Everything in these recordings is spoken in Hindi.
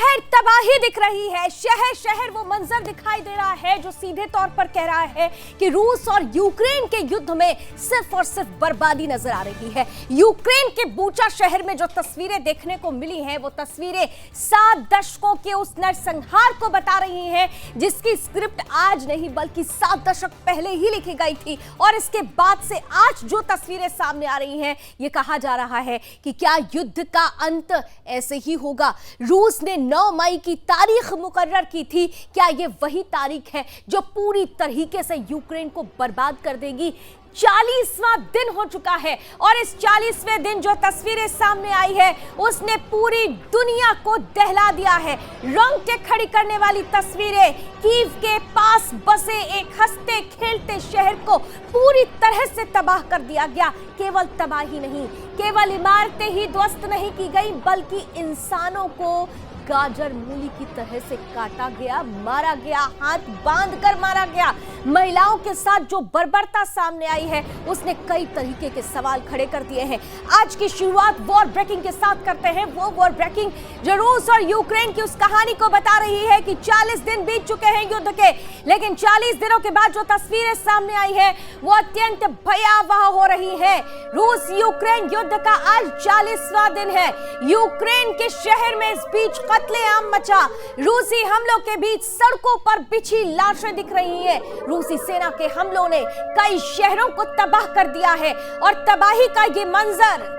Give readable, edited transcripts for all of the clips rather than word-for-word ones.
शहर तबाही दिख रही है। शहर शहर वो मंजर दिखाई दे रहा है जो सीधे तौर पर कह रहा है कि रूस और यूक्रेन के युद्ध में सिर्फ और सिर्फ बर्बादी नजर आ रही है। यूक्रेन के बूचा शहर में जो तस्वीरें देखने को मिली हैं वो तस्वीरें 7 दशकों के उस नरसंहार को बता रही हैं जिसकी स्क्रिप्ट आज नहीं बल्कि 7 दशक पहले ही लिखी गई थी। और इसके बाद से आज जो तस्वीरें सामने आ रही हैं ये कहा जा रहा है कि क्या युद्ध का अंत ऐसे ही होगा। रूस ने 9 मई की तारीख मुकर्रर की थी। क्या ये वही तारीख है जो पूरी तरीके से यूक्रेन को बर्बाद कर देगी। 40वां दिन हो चुका है और इस 40वें दिन जो तस्वीरें सामने आई है उसने पूरी दुनिया को दहला दिया है। रोंगटे खड़ी करने वाली तस्वीरें। कीव के पास बसे एक हंसते खेलते शहर को पूरी तरह से तबाह कर दिया गया। केवल तबाही नहीं, केवल इमारतें ही ध्वस्त नहीं की गई बल्कि इंसानों को गाजर मूली की तरह से काटा गया, मारा गया, हाथ बांधकर मारा गया। महिलाओं के साथ जो बर्बरता सामने आई है उसने कई तरीके के सवाल खड़े कर दिए हैं। आज की शुरुआत वॉर ब्रेकिंग के साथ करते हैं। वो वॉर ब्रेकिंग जो रूस और यूक्रेन की उस कहानी को बता रही है कि 40 दिन बीत चुके हैं युद्ध के, लेकिन 40 दिनों के बाद जो तस्वीरें सामने आई है वो अत्यंत भयावह हो रही है। रूस यूक्रेन युद्ध का आज 40वां दिन है। यूक्रेन के शहर में इस बीच कत्लेआम मचा। रूसी हमलों के बीच सड़कों पर बिछी लाशें दिख रही हैं। रूसी सेना के हमलों ने कई शहरों को तबाह कर दिया है और तबाही का ये मंजर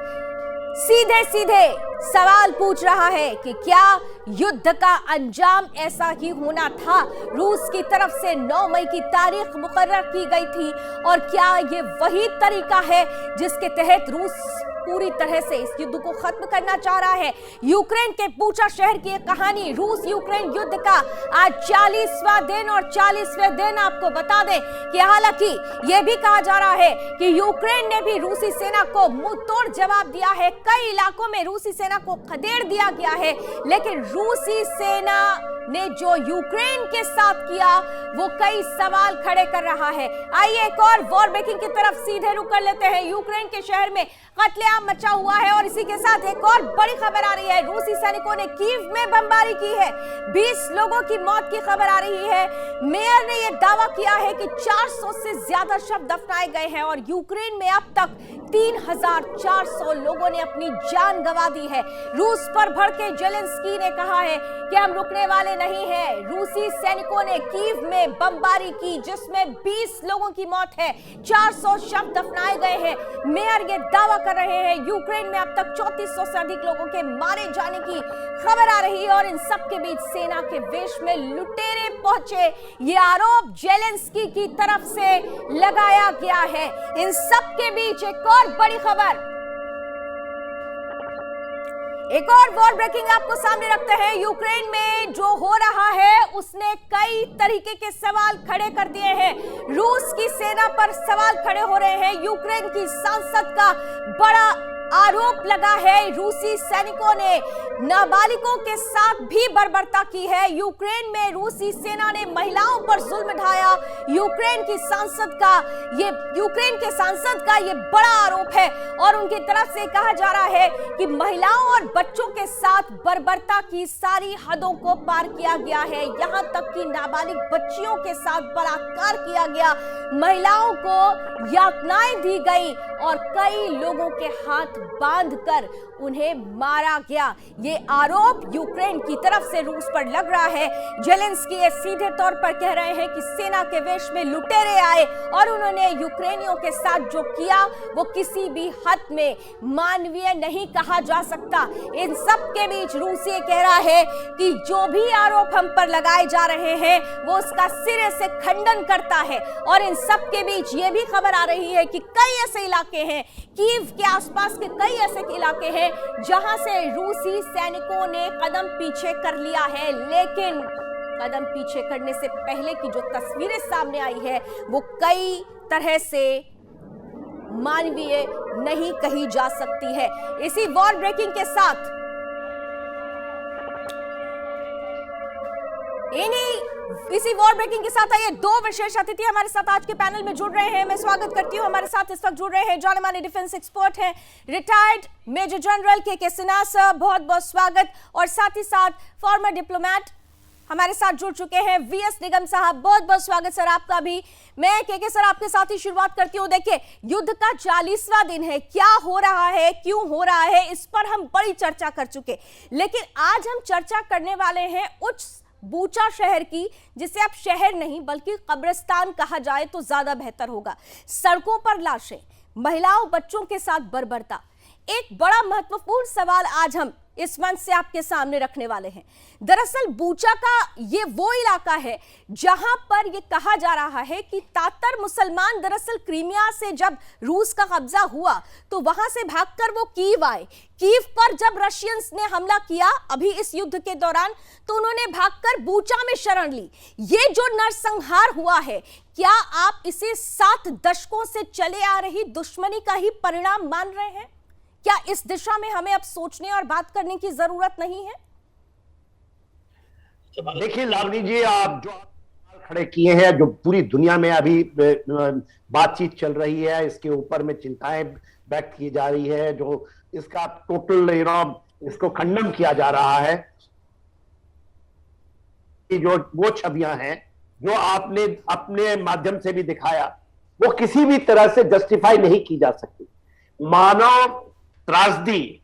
सीधे सीधे सवाल पूछ रहा है कि क्या युद्ध का अंजाम ऐसा ही होना था। रूस की तरफ से 9 मई की तारीख मुकर्रर की गई थी और क्या ये वही तरीका है जिसके तहत रूस पूरी तरह से इस युद्ध को खत्म करना चाह रहा है। यूक्रेन के बूचा शहर की एक कहानी, रूस यूक्रेन युद्ध का आज 40वां दिन और 40वें दिन आपको बता दें कि हालांकि यह भी कहा जा रहा है कि यूक्रेन ने भी रूसी सेना को मुंह तोड़ जवाब दिया है। कई इलाकों में रूसी सेना को खदेड़ दिया गया है, लेकिन रूसी सेना ने जो यूक्रेन के साथ किया वो कई सवाल खड़े कर रहा है। आइए एक और वॉर ब्रेकिंग की तरफ सीधे रुक कर लेते हैं। यूक्रेन के शहर में कत्लेआम मचा हुआ है और इसी के साथ एक और बड़ी खबर आ रही है। रूसी सैनिकों ने कीव में बमबारी की है। 20 लोगों की मौत की खबर आ रही है। मेयर ने यह दावा किया है कि 400 से ज्यादा शव दफनाए गए हैं और यूक्रेन में अब तक 3400 लोगों ने अपनी जान गंवा दी है। रूस पर भड़के जेलेंस्की ने कहा है कि हम रुकने वाले नहीं हैं। रूसी सैनिकों ने कीव में बमबारी की जिसमें 20 लोगों की मौत है, 400 शव दफनाए गए हैं। मेयर ये दावा कर रहे हैं। यूक्रेन में अब तक 3400 से अधिक लोगों के मारे जाने की खबर आ रही है और इन सब के बीच सेना के वेश में लुटेरे पहुंचे, ये आरोप जेलेंस्की की तरफ से लगाया गया है। इन सब के बीच एक और बड़ी खबर, एक और वॉर ब्रेकिंग आपको सामने रखते हैं। यूक्रेन में जो हो रहा है उसने कई तरीके के सवाल खड़े कर दिए हैं। रूस की सेना पर सवाल खड़े हो रहे हैं। यूक्रेन की सांसद का बड़ा आरोप लगा है। रूसी सैनिकों ने नाबालिगों के साथ भी बर्बरता की है। यूक्रेन में रूसी सेना ने महिलाओं पर जुल्म ढाया। यूक्रेन के सांसद का ये बड़ा आरोप है और उनकी तरफ से कहा जा रहा है कि महिलाओं और बच्चों के साथ बर्बरता की सारी हदों को पार किया गया है। यहां तक कि नाबालिग बच्चियों के साथ बलात्कार किया गया, महिलाओं को यातनाएं दी गई और कई लोगों के हाथ बांधकर उन्हें मारा गया। ये आरोप यूक्रेन की तरफ से रूस पर लग रहा है। जेलेंस्की ये सीधे तौर पर कह रहे हैं कि सेना के वेश में लुटेरे आए और उन्होंने यूक्रेनियों के साथ जो किया वो किसी भी हद में मानवीय नहीं कहा जा सकता। इन सब के बीच रूस ये कह रहा है कि जो भी आरोप हम पर लगाए जा रहे हैं वो उसका सिरे से खंडन करता है। और इन सब के बीच ये भी खबर आ रही है कि कई ऐसे इलाके हैं, कीव के आसपास के कई ऐसे इलाके हैं जहां से रूसी सैनिकों ने कदम पीछे कर लिया है, लेकिन कदम पीछे करने से पहले की जो तस्वीरें सामने आई है वो कई तरह से मानवीय नहीं कही जा सकती है। इसी वॉर ब्रेकिंग के साथ इसी वॉर ब्रेकिंग के साथ आइए दो विशेष अतिथि हमारे साथ आज के पैनल में जुड़ रहे हैं। मैं स्वागत करती हूं, हमारे साथ इस वक्त जुड़ रहे हैं जाने माने डिफेंस एक्सपर्ट हैं, रिटायर्ड मेजर जनरल के सिन्हा सर, बहुत बहुत स्वागत। और साथ ही साथ फॉर्मर डिप्लोमेट हमारे साथ जुड़ चुके हैं वीएस निगम साहब, बहुत बहुत स्वागत सर आपका भी। मैं के सर आपके साथ ही शुरुआत करती हूँ। देखिए, युद्ध का 40वां दिन है, क्या हो रहा है, क्यों हो रहा है, इस पर हम बड़ी चर्चा कर चुके, लेकिन आज हम चर्चा करने वाले हैं उच्च बूचा शहर की, जिसे अब शहर नहीं बल्कि कब्रिस्तान कहा जाए तो ज्यादा बेहतर होगा। सड़कों पर लाशें, महिलाओं बच्चों के साथ बर्बरता। एक बड़ा महत्वपूर्ण सवाल आज हम इस मंच से आपके सामने रखने वाले हैं। दरअसल बूचा का ये वो इलाका है जहां पर ये कहा जा रहा है कि तातर मुसलमान दरअसल क्रीमिया से जब रूस का कब्जा हुआ तो वहां से भागकर वो कीव आए। कीव पर जब रशियंस ने हमला किया अभी इस युद्ध के दौरान, तो उन्होंने भागकर बूचा में शरण ली। ये जो नरसंहार हुआ है, क्या आप इसे 7 दशकों से चले आ रही दुश्मनी का ही परिणाम मान रहे हैं? क्या इस दिशा में हमें अब सोचने और बात करने की जरूरत नहीं है? देखिए लावनी जी, आप जो सवाल खड़े किए हैं, जो पूरी दुनिया में अभी बातचीत चल रही है, इसके ऊपर में चिंताएं व्यक्त की जा रही है, जो इसका टोटल इसको खंडन किया जा रहा है। जो वो छवियां हैं जो आपने अपने माध्यम से भी दिखाया, वो किसी भी तरह से जस्टिफाई नहीं की जा सकती। मानव त्रासदी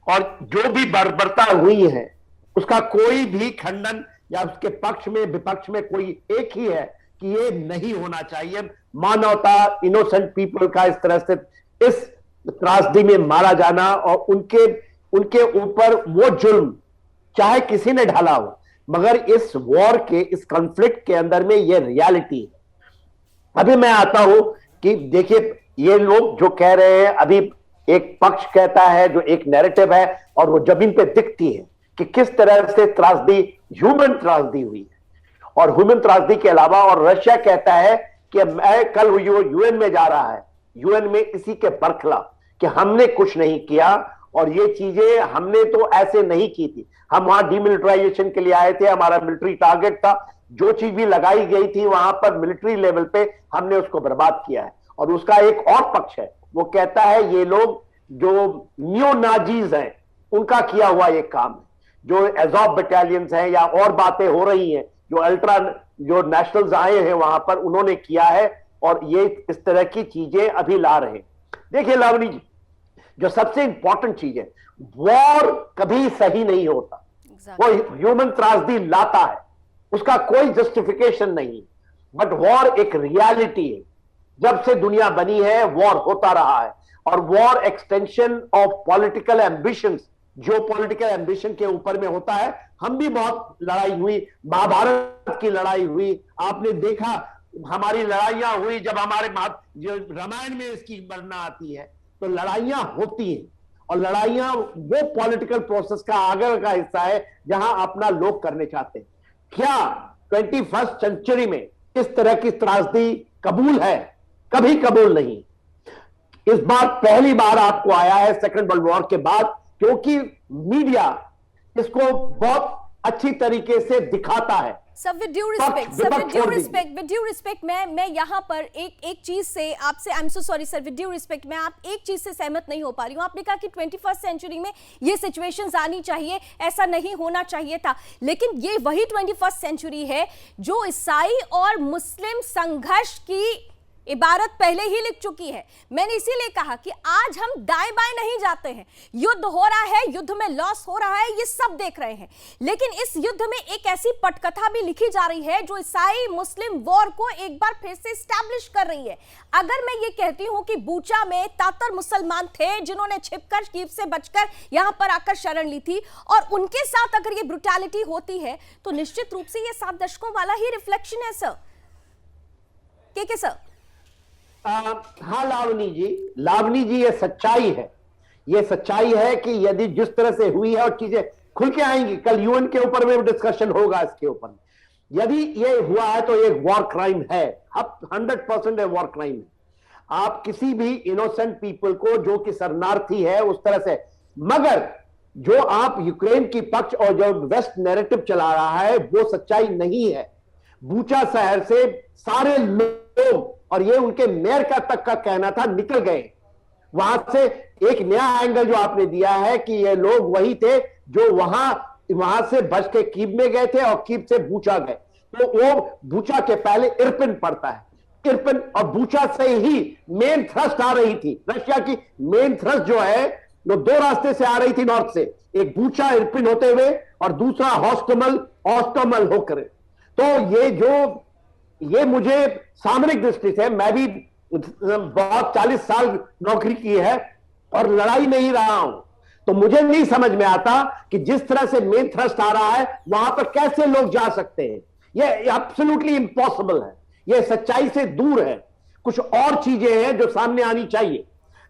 और जो भी बर्बरता हुई है उसका कोई भी खंडन या उसके पक्ष में विपक्ष में कोई एक ही है कि ये नहीं होना चाहिए। मानवता, इनोसेंट पीपल का इस तरह से इस त्रासदी में मारा जाना और उनके ऊपर वो जुल्म चाहे किसी ने ढाला हो, मगर इस वॉर के, इस कॉन्फ्लिक्ट के अंदर में ये रियलिटी है। अभी मैं आता हूं कि देखिए, ये लोग जो कह रहे हैं, अभी एक पक्ष कहता है, जो एक नैरेटिव है और वो जमीन पे दिखती है कि किस तरह से त्रासदी, ह्यूमन त्रासदी हुई है। और ह्यूमन त्रासदी के अलावा, और रशिया कहता है कि मैं कल यूएन में जा रहा है, यूएन में इसी के बरखिलाफ कि हमने कुछ नहीं किया और ये चीजें हमने तो ऐसे नहीं की थी, हम वहां डीमिलिटराइजेशन के लिए आए थे, हमारा मिलिट्री टारगेट था, जो चीज भी लगाई गई थी वहां पर मिलिट्री लेवल पे हमने उसको बर्बाद किया है। और उसका एक और पक्ष है, वो कहता है ये लोग जो न्यू नाजीज हैं उनका किया हुआ एक काम है, जो एज़ॉव बटालियंस हैं या और बातें हो रही हैं, जो नेशनल्स आए हैं वहां पर, उन्होंने किया है और ये इस तरह की चीजें अभी ला रहे हैं। देखिए लावनी जी, जो सबसे इंपॉर्टेंट चीज है, वॉर कभी सही नहीं होता। वो ह्यूमन त्रासदी लाता है, उसका कोई जस्टिफिकेशन नहीं, बट वॉर एक रियलिटी है। जब से दुनिया बनी है वॉर होता रहा है, और war extension of political ambitions, जो पॉलिटिकल एम्बिशन के ऊपर में होता है। हम भी बहुत लड़ाई हुई, महाभारत की लड़ाई हुई, आपने देखा हमारी लड़ाइयां हुई, जब हमारे जो रामायण में इसकी वर्णना आती है, तो लड़ाइयां होती हैं, और लड़ाइयां वो पॉलिटिकल प्रोसेस का आगे का हिस्सा है जहां अपना लोग करने चाहते हैं। क्या 21st सेंचुरी में इस तरह की त्रासदी कबूल है? कभी कबूल नहीं। इस बार पहली बार आपको आया है सेकेंड वर्ल्ड वॉर के बाद, क्योंकि मीडिया इसको बहुत अच्छी तरीके से दिखाता है। सब विद ड्यू रिस्पेक्ट, मैं यहाँ पर एक चीज से आपसे, I am so sorry sir, with due respect, मैं आप एक चीज से सहमत नहीं हो पा रही हूँ। आपने कहा कि 21st सेंचुरी में ये सिचुएशंस आनी चाहिए, ऐसा नहीं होना चाहिए था, लेकिन ये वही 21st सेंचुरी है जो ईसाई और मुस्लिम संघर्ष की इबारत पहले ही लिख चुकी है। मैंने इसीलिए कहा कि आज हम दाएं बाएं नहीं जाते हैं। युद्ध हो रहा है, युद्ध में लॉस हो रहा है, ये सब देख रहे हैं, लेकिन इस युद्ध में एक ऐसी पटकथा भी लिखी जा रही है जो ईसाई मुस्लिम वॉर को एक बार फिर से स्टैब्लिश कर रही है। अगर मैं ये कहती हूं कि बूचा में तातर मुसलमान थे जिन्होंने छिपकर, कीव से बचकर यहां पर आकर शरण ली थी, और उनके साथ अगर ये ब्रुटैलिटी होती है, तो निश्चित रूप से ये 7 दशकों वाला ही रिफ्लेक्शन है सर। के सर? हाँ लावनी जी, ये सच्चाई है। ये सच्चाई है कि यदि जिस तरह से हुई है, और चीजें खुल के आएंगी, कल यूएन के ऊपर में डिस्कशन होगा इसके ऊपर। यदि ये हुआ है तो ये वॉर क्राइम है, अब 100% है वॉर क्राइम है। आप किसी भी इनोसेंट पीपल को, जो कि शरणार्थी है, उस तरह से, मगर जो आप यूक्रेन की पक्ष और जो वेस्ट नैरेटिव चला रहा है वो सच्चाई नहीं है। बूचा शहर से सारे लोग, और ये उनके मेयर का तक का कहना था, निकल गए वहां से। एक नया एंगल जो आपने दिया है कि ये लोग वही थे जो वहां से बच के कीव में गए थे और कीव से बूचा गए। तो वो बूचा के पहले इरपिन पड़ता है, इरपिन और बूचा से ही मेन थ्रस्ट आ रही थी। रशिया की मेन थ्रस्ट जो है वो दो रास्ते से आ रही थी नॉर्थ से, एक बूचा इरपिन होते हुए और दूसरा हॉस्टमल होकर। तो ये मुझे सामरिक दृष्टि से, मैं भी बहुत 40 साल नौकरी की है और लड़ाई नहीं रहा हूं, तो मुझे नहीं समझ में आता कि जिस तरह से मेन थ्रस्ट आ रहा है वहां पर कैसे लोग जा सकते हैं। ये एब्सोल्युटली इम्पॉसिबल है, ये सच्चाई से दूर है। कुछ और चीजें हैं जो सामने आनी चाहिए।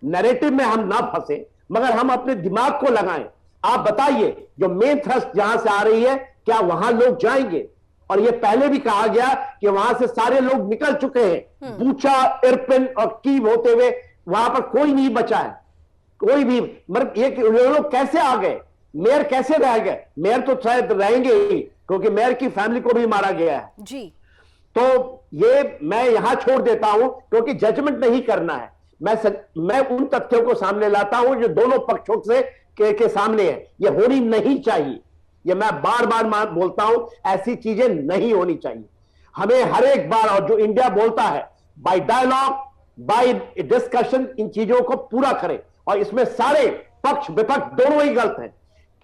नैरेटिव में हम ना फंसे, मगर हम अपने दिमाग को लगाएं। आप बताइए, जो मेन थ्रस्ट जहां से आ रही है, क्या वहां लोग जाएंगे? और ये पहले भी कहा गया कि वहां से सारे लोग निकल चुके हैं, बूचा, इरपिन और कीव होते हुए, वहां पर कोई नहीं बचा है, कोई भी। मतलब ये लोग कैसे आ गए? मेयर कैसे रह गए? मेयर तो शायद रहेंगे ही, क्योंकि मेयर की फैमिली को भी मारा गया है जी। तो ये मैं यहां छोड़ देता हूं, क्योंकि जजमेंट नहीं करना है। मैं उन तथ्यों को सामने लाता हूं जो दोनों पक्षों से के सामने है। ये होनी नहीं चाहिए, ये मैं बार बार बोलता हूं, ऐसी चीजें नहीं होनी चाहिए। हमें हर एक बार, और जो इंडिया बोलता है, बाय डायलॉग, बाय डिस्कशन, इन चीजों को पूरा करें। और इसमें सारे पक्ष विपक्ष दोनों ही गलत हैं।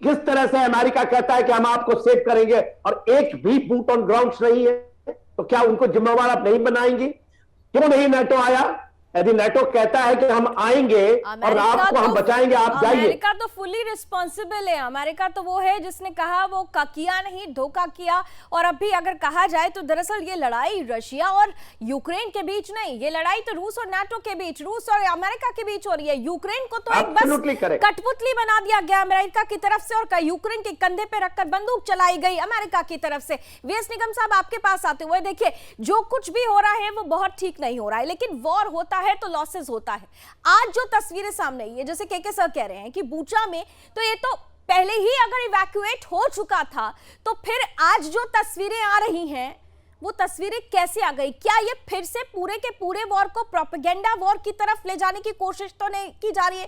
किस तरह से अमेरिका कहता है कि हम आपको सेव करेंगे और एक भी बूट ऑन ग्राउंड्स नहीं है, तो क्या उनको जिम्मेवार आप नहीं बनाएंगे? क्यों नहीं नेटो आया? यदि नेटो कहता है कि हम आएंगे और आपको हम बचाएंगे, आप जाइए। अमेरिका तो फुली रिस्पॉन्सिबल है। अमेरिका तो वो है जिसने कहा, वो किया नहीं, धोखा किया। और अभी अगर कहा जाए तो दरअसल ये लड़ाई रशिया और यूक्रेन के बीच नहीं, ये लड़ाई तो रूस और नाटो के बीच, रूस और अमेरिका के बीच हो रही है। यूक्रेन को तो एक बस कठपुतली बना दिया गया अमेरिका की तरफ से, और यूक्रेन के कंधे पे रखकर बंदूक चलाई गई अमेरिका की तरफ से। वीएस निगम साहब, आपके पास आते हुए, देखिए जो कुछ भी हो रहा है वो बहुत ठीक नहीं हो रहा है, लेकिन वॉर होता है तो लॉसेस होता है। आज जो तस्वीरें सामने आई है, जैसे के सर कह रहे हैं कि बूचा में तो ये तो पहले ही अगर इवैक्यूएट हो चुका था, तो फिर आज जो तस्वीरें आ रही हैं वो तस्वीरें कैसे आ गई? क्या ये फिर से पूरे के पूरे वॉर को प्रोपेगेंडा वॉर की तरफ ले जाने की कोशिश तो नहीं की जा रही है?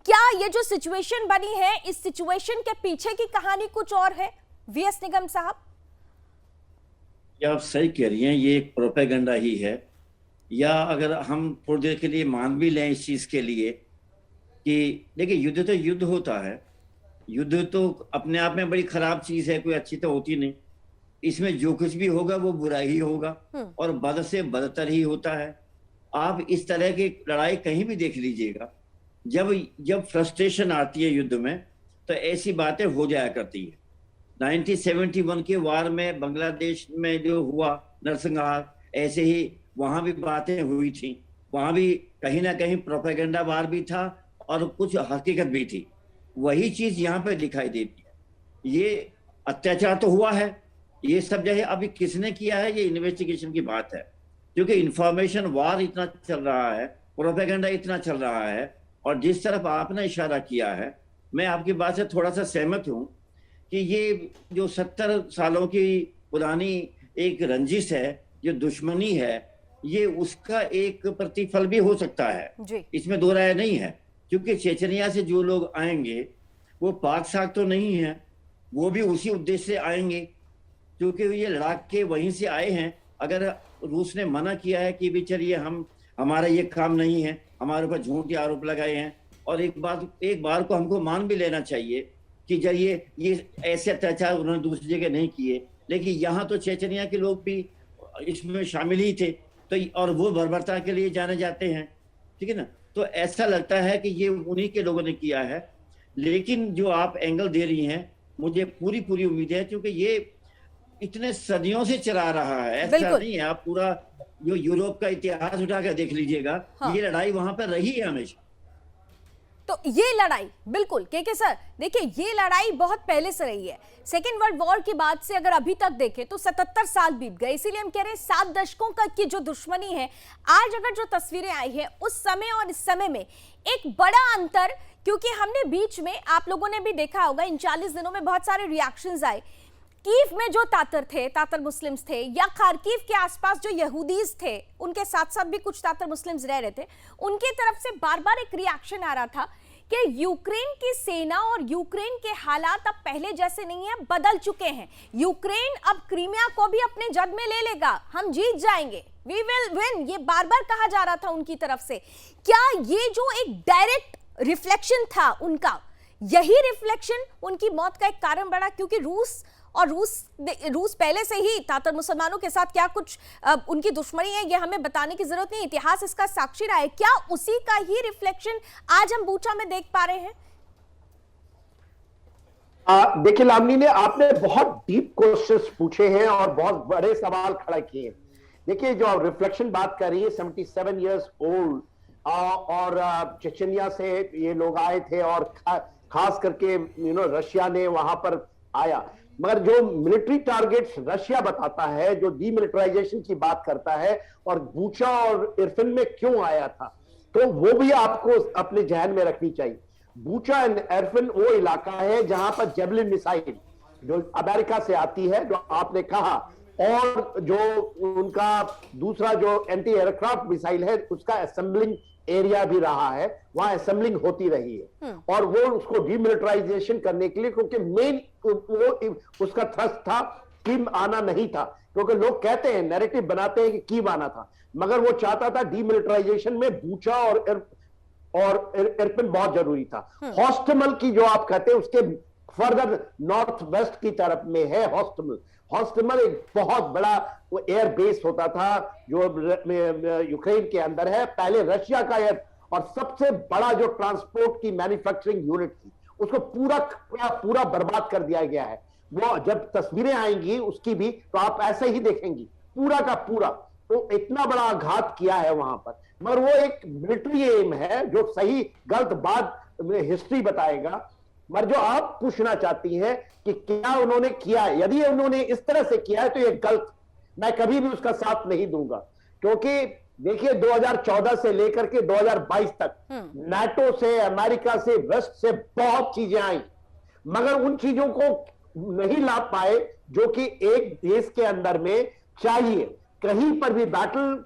क्या ये जो सिचुएशन बनी है, इस सिचुएशन के पीछे की कहानी कुछ और है? वीएस निगम साहब, आप सही कह रही हैं, ये एक प्रोपेगेंडा ही है। या अगर हम थोड़ी देर के लिए मान भी लें इस चीज के लिए कि देखिए, युद्ध तो युद्ध होता है, युद्ध तो अपने आप में बड़ी खराब चीज है, कोई अच्छी तो होती नहीं। इसमें जो कुछ भी होगा वो बुरा ही होगा और बद से बदतर ही होता है। आप इस तरह की लड़ाई कहीं भी देख लीजिएगा, जब फ्रस्ट्रेशन आती है युद्ध में तो ऐसी बातें हो जाया करती है। 1971 के वार में बांग्लादेश में जो हुआ नरसंहार, ऐसे ही वहां भी बातें हुई थी, वहां भी कहीं ना कहीं प्रोपेगेंडा वार भी था और कुछ हकीकत भी थी। वही चीज यहाँ पे दिखाई देती है। ये अत्याचार तो हुआ है, ये सब जगह अभी किसने किया है ये इन्वेस्टिगेशन की बात है, क्योंकि इंफॉर्मेशन वार इतना चल रहा है, प्रोपेगेंडा इतना चल रहा है। और जिस तरफ आपने इशारा किया है, मैं आपकी बात से थोड़ा सा सहमत हूँ कि ये जो 70 सालों की पुरानी एक रंजिश है, जो दुश्मनी है, ये उसका एक प्रतिफल भी हो सकता है, इसमें दो राय नहीं है। क्योंकि चेचनिया से जो लोग आएंगे वो पाक साक तो नहीं है, वो भी उसी उद्देश्य से आएंगे, क्योंकि ये लड़ाक के वहीं से आए हैं। अगर रूस ने मना किया है कि भी चलिए हमारा ये काम नहीं है, हमारे ऊपर झूठ के आरोप लगाए हैं, और एक बार को हमको मान भी लेना चाहिए कि जरिए ये ऐसे अत्याचार उन्होंने दूसरी जगह नहीं किए, लेकिन यहाँ तो चेचनिया के लोग भी इसमें शामिल ही थे, तो और वो बर्बरता के लिए जाने जाते हैं, ठीक है ना। तो ऐसा लगता है कि ये उन्हीं के लोगों ने किया है। लेकिन जो आप एंगल दे रही हैं, मुझे पूरी उम्मीद है, क्योंकि ये इतने सदियों से चला रहा है, ऐसा नहीं है। आप पूरा जो यूरोप का इतिहास उठाकर देख लीजिएगा, ये लड़ाई वहां पर रही है हमेशा। तो ये लड़ाई बिल्कुल के सर, देखिए ये लड़ाई बहुत पहले से रही है। सेकेंड वर्ल्ड वॉर के बाद से अगर अभी तक देखें तो 77 साल बीत गए, इसीलिए हम कह रहे हैं 7 दशकों का की जो दुश्मनी है। आज अगर जो तस्वीरें आई हैं उस समय और इस समय में एक बड़ा अंतर, क्योंकि हमने बीच में, आप लोगों ने भी देखा होगा, इन 40 दिनों में बहुत सारे रिएक्शंस आए। कीव में जो तातर मुस्लिम्स थे, या खार्किव के आसपास जो यहूदीज थे, उनके साथ साथ भी कुछ तातर मुस्लिम्स रह रहे थे, उनकी तरफ से बार बार एक रिएक्शन आ रहा था कि यूक्रेन की सेना और यूक्रेन के हालात अब पहले जैसे नहीं है, बदल चुके हैं। यूक्रेन अब क्रीमिया को भी अपने जद में ले लेगा, हम जीत जाएंगे, वी विल विन, ये बार बार कहा जा रहा था उनकी तरफ से। क्या ये जो एक डायरेक्ट रिफ्लेक्शन था उनका, यही रिफ्लेक्शन उनकी मौत का एक कारण बना? क्योंकि रूस पहले से ही तातर मुसलमानों के साथ क्या कुछ उनकी दुश्मनी है, ये हमें बताने की जरूरत नहीं, इतिहास इसका साक्षी रहा है। क्या उसी का ही रिफ्लेक्शन आज हम बूचा में देख पा रहे हैं? देखिए लावनी ने, आपने बहुत डीप क्वेश्चंस पूछे हैं और बहुत बड़े सवाल खड़ा किए हैं। देखिए, जो रिफ्लेक्शन बात कर रही है, 77 इयर्स ओल्ड, और चेचनिया से ये लोग आए थे, और खास करके रशिया ने वहां पर आया। मगर जो मिलिट्री टारगेट्स रशिया बताता है, जो डीमिलिटराइजेशन की बात करता है, और बूचा और इरफिन में क्यों आया था, तो वो भी आपको अपने ध्यान में रखनी चाहिए। बूचा एंड इरफिन वो इलाका है जहां पर जेवलिन मिसाइल जो अमेरिका से आती है, जो आपने कहा, और जो उनका दूसरा जो एंटी एयरक्राफ्ट मिसाइल है, उसका असेंबलिंग एरिया भी रहा है, वहां असेंबलिंग होती रही है। और वो उसको डीमिलिटराइजेशन करने के लिए, क्योंकि मेन वो उसका थ्रस्ट था, कीव आना नहीं था, क्योंकि लोग कहते हैं, नैरेटिव बनाते हैं कि कीव आना था, मगर वो चाहता था डीमिलिटराइजेशन में बूचा और इरपिन बहुत जरूरी था। हॉस्टमल की जो आप कहते हैं, उसके फर्दर नॉर्थ वेस्ट की तरफ में है हॉस्टमल एक बहुत बड़ा वो एयर बेस होता था जो यूक्रेन के अंदर है, पहले रशिया का एयर, और सबसे बड़ा जो ट्रांसपोर्ट की मैन्युफैक्चरिंग यूनिट थी, उसको पूरा बर्बाद कर दिया गया है। वो जब तस्वीरें आएंगी उसकी भी, तो आप ऐसे ही देखेंगी, पूरा का पूरा। तो इतना बड़ा आघात किया है वहां पर, मगर वो एक मिलिट्री एम है, जो सही गलत बाद में हिस्ट्री बताएगा। मगर जो आप पूछना चाहती हैं कि क्या उन्होंने किया, यदि उन्होंने इस तरह से किया है तो ये गलत, मैं कभी भी उसका साथ नहीं दूंगा। क्योंकि देखिए, 2014 से लेकर के 2022 तक नाटो से, अमेरिका से, वेस्ट से बहुत चीजें आई, मगर उन चीजों को नहीं ला पाए जो कि एक देश के अंदर में चाहिए। कहीं पर भी बैटल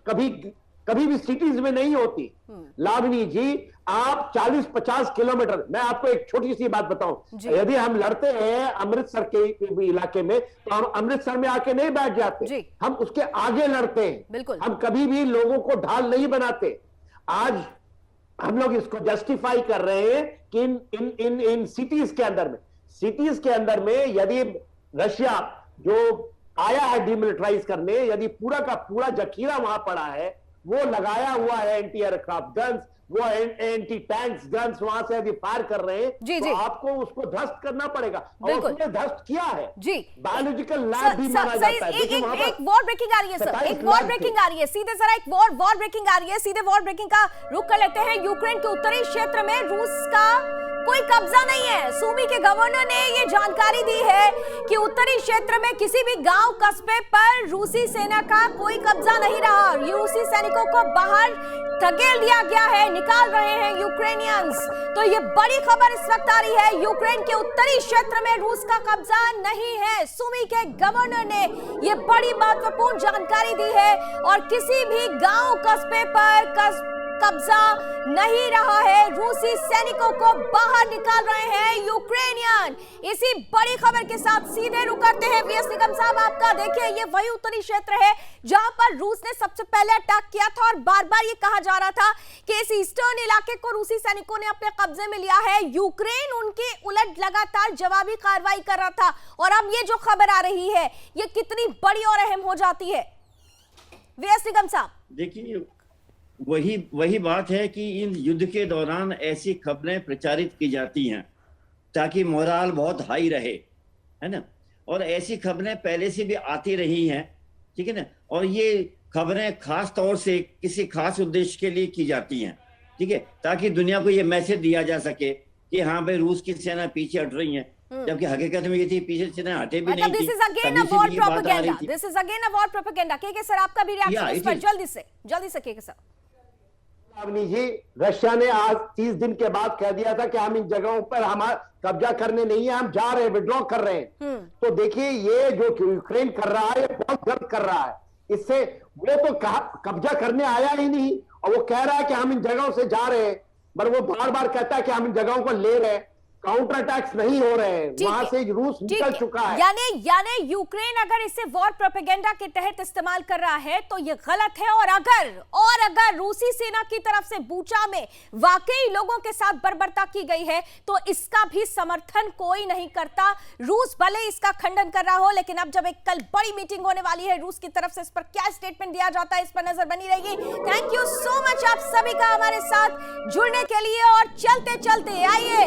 कभी भी सिटीज में नहीं होती। लावनी जी, आप 40-50 किलोमीटर, मैं आपको एक छोटी सी बात बताऊं, यदि हम लड़ते हैं अमृतसर के इलाके में, तो हम अमृतसर में आके नहीं बैठ जाते, हम उसके आगे लड़ते हैं। हम कभी भी लोगों को ढाल नहीं बनाते। आज हम लोग इसको जस्टिफाई कर रहे हैं कि इन सिटीज के अंदर में यदि रशिया जो आया है डीमिलिटराइज करने, यदि पूरा का पूरा जखीरा वहां पड़ा है, वो लगाया हुआ है एंटी एयरक्राफ्ट गन्स, वो एंटी टैंक्स गन्स वहां से यदि फायर कर रहे हैं, तो आपको उसको ध्वस्त करना पड़ेगा। और उसने ध्वस्त किया है। बायोलॉजिकल लैब भी माना जाता है। एक वॉर ब्रेकिंग आ रही है सर, एक वॉर ब्रेकिंग आ रही है, सीधे जरा एक वॉर ब्रेकिंग आ रही है, सीधे वॉर ब्रेकिंग का रुख कर लेते हैं। यूक्रेन के उत्तरी क्षेत्र में रूस का कोई कब्जा नहीं है। सूमी के गवर्नर ने ये जानकारी दी है कि उत्तरी क्षेत्र में किसी भी गांव कस्बे पर रूसी सेना का कोई कब्जा नहीं रहा। रूसी सैनिकों को बाहर धकेल दिया गया है, निकाल रहे हैं यूक्रेनियंस। तो ये बड़ी खबर इस वक्त आ रही है, यूक्रेन के उत्तरी क्षेत्र में रूस का कब्जा नहीं है। सूमी के गवर्नर ने ये बड़ी महत्वपूर्ण जानकारी दी है, और किसी भी गांव कस्बे पर कब्जा नहीं रहा है। रूसी सैनिकों को बाहर निकाल रहे हैं यूक्रेनियन। इसी बड़ी खबर के साथ सीधे रुक करते हैं वीएस निगम साहब आपका। देखिए, ये वही उत्तरी क्षेत्र है जहां पर रूस ने सबसे पहले अटैक किया था, और बार बार ये कहा जा रहा था कि इस ईस्टर्न इलाके को रूसी सैनिकों ने अपने कब्जे में लिया है। यूक्रेन उनके उलट लगातार जवाबी कार्रवाई कर रहा था, और अब ये जो खबर आ रही है, ये कितनी बड़ी और अहम हो जाती है वीएस निगम साहब? देखिए, वही बात है कि इन युद्ध के दौरान ऐसी खबरें प्रचारित की जाती हैं ताकि मोराल बहुत हाई रहे, है ना। और ऐसी खबरें पहले से भी आती रही हैं, ठीक है ना। और ये खबरें खास तौर से किसी खास उद्देश्य के लिए की जाती हैं, ठीक है, ताकि दुनिया को ये मैसेज दिया जा सके कि हाँ भाई, रूस की सेना पीछे हट रही है, जबकि हकीकत में ये थी पीछे सेना हटे भी नहीं थी। This is again a war propaganda. के सर, आपका भी रिएक्शन इस पर जल्दी से के सर। अवनी जी, रशिया ने आज 30 दिन के बाद कह दिया था कि हम इन जगहों पर हमारा कब्जा करने नहीं है, हम जा रहे हैं, विड्रॉ कर रहे हैं। तो देखिए ये जो यूक्रेन कर रहा है ये बहुत गलत कर रहा है। इससे वो तो कब्जा करने आया ही नहीं, और वो कह रहा है कि हम इन जगहों से जा रहे हैं, पर वो बार बार कहता है कि हम इन जगहों को ले रहे हैं। काउंटर अटैक्स नहीं हो रहे हैं, वहां से रूस निकल चुका है। यानी यूक्रेन अगर इसे वॉर प्रोपेगेंडा के तहत इस्तेमाल कर रहा है तो ये गलत है। और अगर रूसी सेना की तरफ से बूचा में वाकई लोगों के साथ बर्बरता की गई है तो इसका भी समर्थन कोई नहीं करता। रूस भले इसका खंडन कर रहा हो, लेकिन अब जब एक कल बड़ी मीटिंग होने वाली है रूस की तरफ से, इस पर क्या स्टेटमेंट दिया जाता है इस पर नजर बनी रहेगी। थैंक यू सो मच आप सभी का हमारे साथ जुड़ने के लिए। और चलते चलते आइए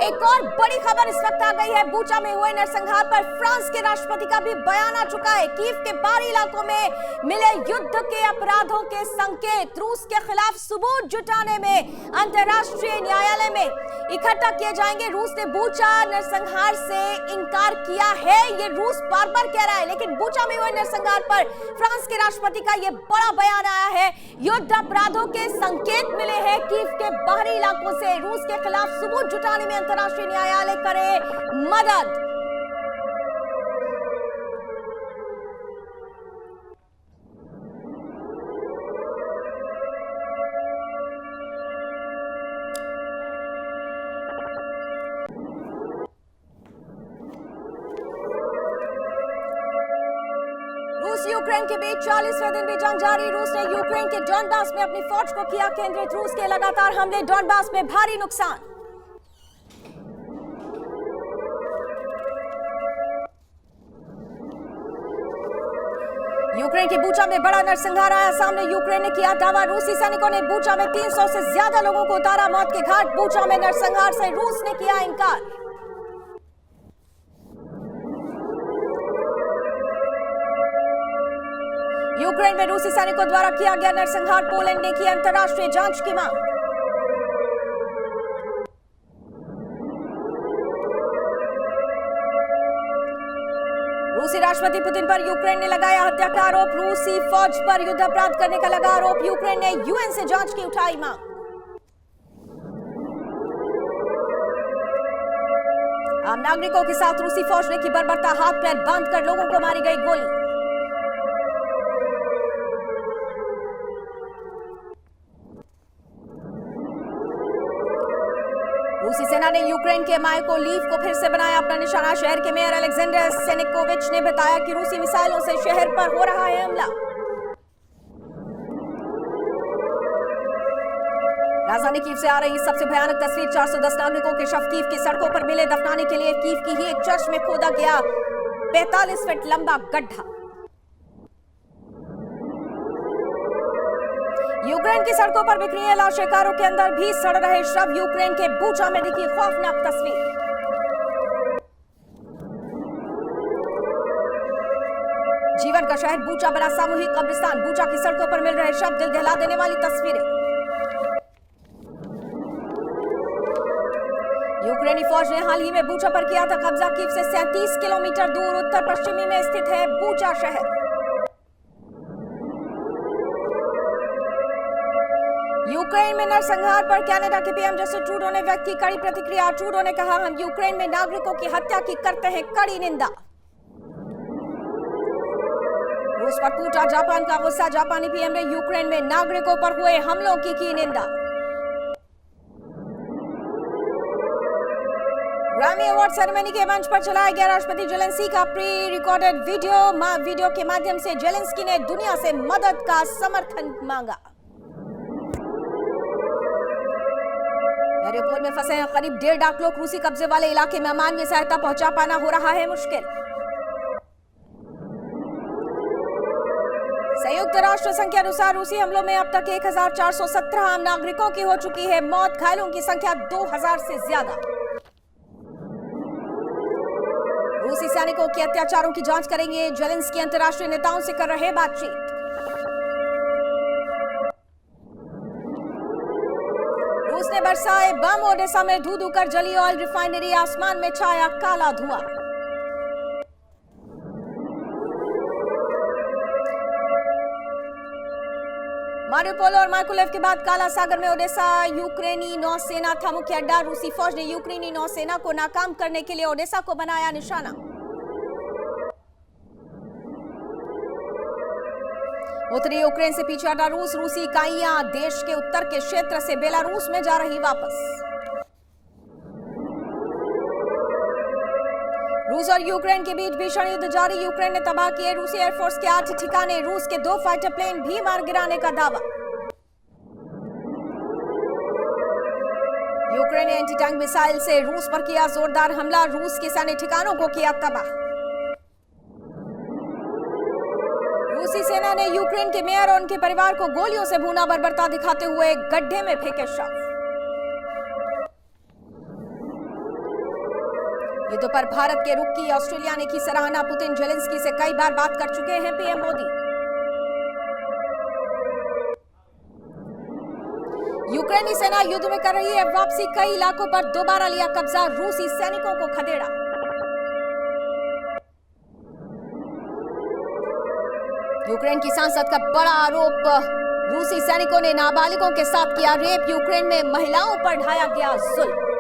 एक और बड़ी खबर इस वक्त आ गई है। बूचा में हुए नरसंहार पर फ्रांस के राष्ट्रपति का भी बयान आ चुका है। कीव के बाहरी इलाकों में मिले युद्ध के अपराधों के संकेत, रूस के खिलाफ सबूत जुटाने में अंतर्राष्ट्रीय न्यायालय में इकट्ठा किए जाएंगे। रूस ने बूचा नरसंहार से इनकार किया है, ये रूस बार बार कह रहा है, लेकिन बूचा में हुए नरसंहार पर फ्रांस के राष्ट्रपति का यह बड़ा बयान आया है। युद्ध अपराधों के संकेत मिले हैं। कीव के बाहरी इलाकों से रूस के खिलाफ सबूत जुटाने में अंतर्राष्ट्रीय न्यायालय करे मदद। रूस यूक्रेन के बीच 40वें दिन भी जंग जारी। रूस ने यूक्रेन के डॉनबास में अपनी फौज को किया केंद्रित। रूस के लगातार हमले, डॉनबास में भारी नुकसान। यूक्रेन के बूचा में बड़ा नरसंहार आया सामने। यूक्रेन ने किया दावा, रूसी सैनिकों ने बूचा में 300 से ज्यादा लोगों को उतारा मौत के घाट। बूचा में नरसंहार से रूस ने किया इंकार। यूक्रेन में रूसी सैनिकों द्वारा किया गया नरसंहार, पोलैंड ने की अंतर्राष्ट्रीय जांच की मांग। रूसी राष्ट्रपति पुतिन पर यूक्रेन ने लगाया हत्या का आरोप। रूसी फौज पर युद्ध अपराध करने का लगा आरोप। यूक्रेन ने यूएन से जांच की उठाई मांग। आम नागरिकों के साथ रूसी फौज ने की बर्बरता, हाथ पैर बांधकर लोगों को मारी गई गोली। रूसी सेना ने यूक्रेन के माइकोलीव को फिर से बनाया अपना निशाना। शहर के मेयर अलेक्जेंडर सेनेकोविच ने बताया कि रूसी मिसाइलों से शहर पर हो रहा है हमला। राजधानी कीव से आ रही सबसे भयानक तस्वीर, 410 नागरिकों के शव कीव की सड़कों पर मिले। दफनाने के लिए कीव की ही एक चर्च में खोदा गया 45 फीट लंबा गड्ढा। यूक्रेन की सड़कों पर बिखरी है लाशें, कारों के अंदर भी सड़ रहे शव। यूक्रेन के बूचा में दिखी खौफनाक तस्वीर। जीवन का शहर बूचा बना सामूहिक कब्रिस्तान। बूचा की सड़कों पर मिल रहे शव, दिल दहला देने वाली तस्वीरें। यूक्रेनी फौज ने हाल ही में बूचा पर किया था कब्जा। कीव से 37 किलोमीटर दूर उत्तर पश्चिमी में स्थित है बूचा शहर। यूक्रेन में नरसंहार पर कनाडा के पीएम जस्टिन ट्रूडो ने व्यक्त की कड़ी प्रतिक्रिया। ट्रूडो ने कहा, हम यूक्रेन में नागरिकों की हत्या की करते हैं कड़ी निंदा। रूस पर टूटा जापान का गुस्सा। जापानी पीएम ने यूक्रेन में नागरिकों पर हुए हमलों की निंदा। ग्रैमी अवार्ड सेरेमनी के मंच पर चलाया गया राष्ट्रपति जेलेंस्की का प्री रिकॉर्डेड वीडियो के माध्यम से जेलेंस्की ने दुनिया से मदद का समर्थन मांगा। मारिउपोल में फंसे हैं करीब 1.5 लाख लोग। रूसी कब्जे वाले इलाके में मानवीय सहायता पहुंचा पाना हो रहा है मुश्किल। संयुक्त राष्ट्र संघ के अनुसार रूसी हमलों में अब तक 1417 आम नागरिकों की हो चुकी है मौत। घायलों की संख्या 2000 से ज्यादा। रूसी सैनिकों के अत्याचारों की जांच करेंगे जेलेंस्की। अंतर्राष्ट्रीय नेताओं से कर रहे बातचीत। रूस ने बरसाए बम। ओडेसा में धू-धू कर जली ऑयल रिफाइनरी। आसमान में छाया काला धुआं। मारियोपोल और माइकोलेव के बाद काला सागर में ओडेसा यूक्रेनी नौसेना था मुख्य अड्डा। रूसी फौज ने यूक्रेनी नौसेना को नाकाम करने के लिए ओडेसा को बनाया निशाना। उत्तरी यूक्रेन से पीछे हटा रूस। रूसी इकाइयां देश के उत्तर के क्षेत्र से बेलारूस में जा रही वापस। रूस और यूक्रेन के बीच भीषण युद्ध जारी। यूक्रेन ने तबाह किए रूसी एयरफोर्स के 8 ठिकाने। रूस के 2 फाइटर प्लेन भी मार गिराने का दावा। यूक्रेन ने एंटी टैंक मिसाइल से रूस पर किया जोरदार हमला। रूस के सैन्य ठिकानों को किया तबाह। रूसी सेना ने यूक्रेन के मेयर और उनके परिवार को गोलियों से भूना। बर्बरता दिखाते हुए गड्ढे में फेंके शव। युद्ध पर भारत के रुख की ऑस्ट्रेलिया ने की सराहना। पुतिन जेलेंस्की से कई बार बात कर चुके हैं पीएम मोदी। यूक्रेनी सेना युद्ध में कर रही है वापसी। कई इलाकों पर दोबारा लिया कब्जा। रूसी सैनिकों को खदेड़ा। यूक्रेन की सांसद का बड़ा आरोप। रूसी सैनिकों ने नाबालिगों के साथ किया रेप। यूक्रेन में महिलाओं पर ढाया गया जुल्म।